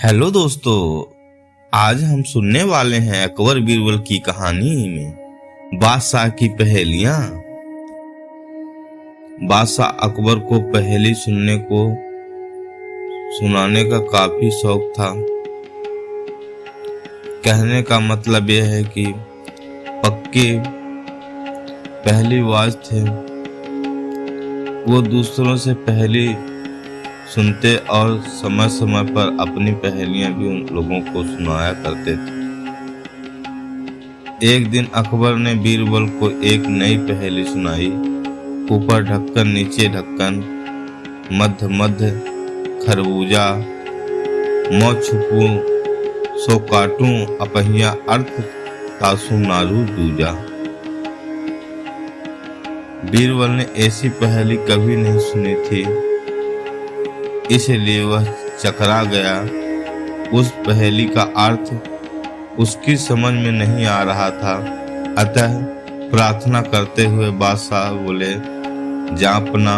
Hello दोस्तों, आज हम सुनने वाले हैं अकबर बीरबल की कहानी में बादशाह की पहेलियां। बादशाह अकबर को पहेली सुनाने का काफी शौक था। कहने का मतलब यह है कि पक्के पहेलीबाज थे। वो दूसरों से पहेली सुनते और समय समय पर अपनी पहेलियां भी उन लोगों को सुनाया करते थे। एक दिन अकबर ने बीरबल को एक नई पहेली सुनाई। ऊपर ढक्कन नीचे ढक्कन, मध्य मध्य खरबूजा, मौ छुपूं सो काटूं अपहिया अर्थ तासु नारू दूजा। बीरबल ने ऐसी पहेली कभी नहीं सुनी थी, इसलिए वह चकरा गया। उस पहेली का अर्थ उसकी समझ में नहीं आ रहा था। अतः प्रार्थना करते हुए बादशाह बोले, जापना,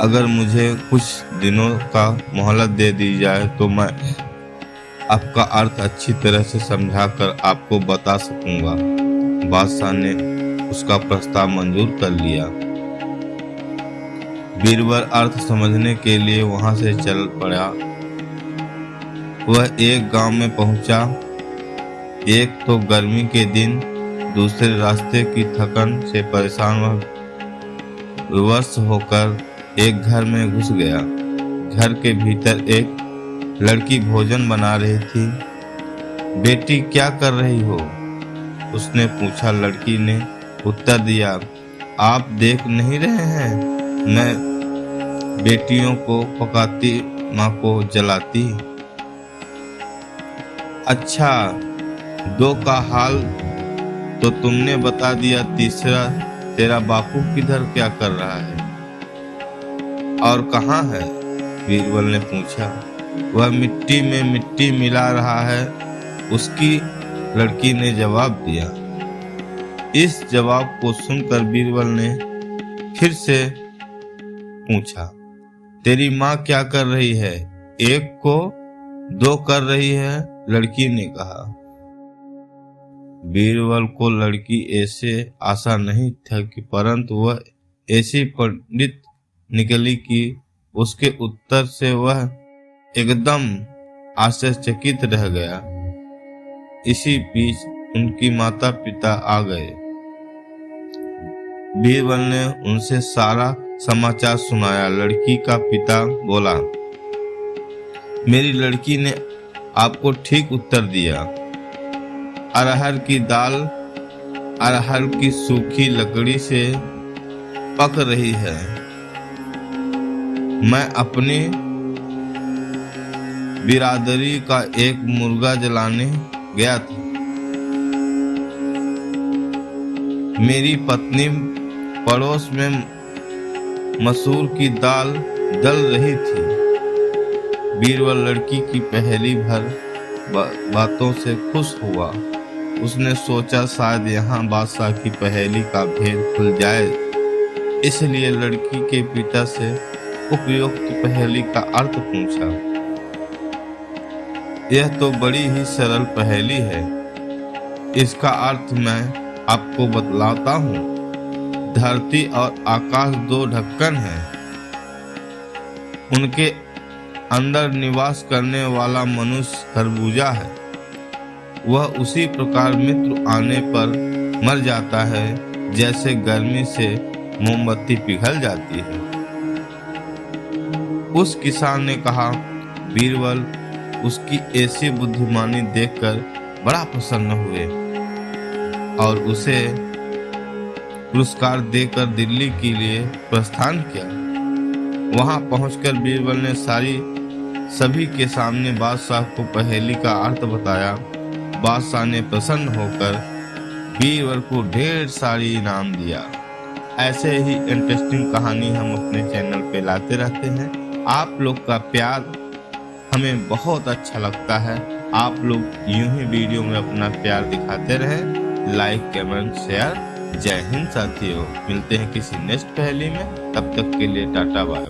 अगर मुझे कुछ दिनों का मोहलत दे दी जाए तो मैं आपका अर्थ अच्छी तरह से समझाकर आपको बता सकूंगा। बादशाह ने उसका प्रस्ताव मंजूर कर लिया। बीरबल अर्थ समझने के लिए वहां से चल पड़ा। वह एक गांव में पहुंचा। एक तो गर्मी के दिन, दूसरे रास्ते की थकन से परेशान वह विवश होकर एक घर में घुस गया। घर के भीतर एक लड़की भोजन बना रही थी। बेटी, क्या कर रही हो? उसने पूछा। लड़की ने उत्तर दिया, आप देख नहीं रहे हैं, मैं बेटियों को पकाती, माँ को जलाती। अच्छा, दो का हाल तो तुमने बता दिया, तीसरा तेरा बापू किधर क्या कर रहा है और कहाँ है? बीरबल ने पूछा। वह मिट्टी में मिट्टी मिला रहा है, उसकी लड़की ने जवाब दिया। इस जवाब को सुनकर बीरबल ने फिर से पूछा, तेरी माँ क्या कर रही है? एक को दो कर रही है, लड़की ने कहा। बीरबल को लड़की ऐसे आशा नहीं था कि, परंतु वह ऐसी पंडित निकली कि उसके उत्तर से वह एकदम आश्चर्यचकित रह गया। इसी बीच उनकी माता पिता आ गए। बीरबल ने उनसे सारा समाचार सुनाया। लड़की का पिता बोला, मेरी लड़की ने आपको ठीक उत्तर दिया। अरहर की दाल अरहर की सूखी लकड़ी से पक रही है। मैं अपनी बिरादरी का एक मुर्गा जलाने गया था। मेरी पत्नी पड़ोस में मसूर की दाल दल रही थी। बीरबल लड़की की पहेली भर बातों से खुश हुआ। उसने सोचा शायद यहाँ बादशाह की पहेली का भेद खुल जाए, इसलिए लड़की के पिता से उपयुक्त पहेली का अर्थ पूछा। यह तो बड़ी ही सरल पहेली है, इसका अर्थ मैं आपको बतलाता हूँ। धरती और आकाश दो ढक्कन हैं, उनके अंदर निवास करने वाला मनुष्य खरबूजा है। वह उसी प्रकार मित्र आने पर मर जाता है जैसे गर्मी से मोमबत्ती पिघल जाती है। उस किसान ने कहा। बीरबल उसकी ऐसी बुद्धिमानी देखकर बड़ा प्रसन्न हुए और उसे पुरस्कार देकर दिल्ली के लिए प्रस्थान किया। वहां पहुंचकर बीरबल ने सभी के सामने बादशाह को पहेली का अर्थ बताया। बादशाह ने प्रसन्न होकर बीरबल को ढेर सारी इनाम दिया। ऐसे ही इंटरेस्टिंग कहानी हम अपने चैनल पे लाते रहते हैं। आप लोग का प्यार हमें बहुत अच्छा लगता है। आप लोग यूं ही वीडियो में अपना प्यार दिखाते रहें। Like, comment, share. जय हिंद साथियों, मिलते हैं किसी नेक्स्ट पहेली में। तब तक के लिए टाटा बाय।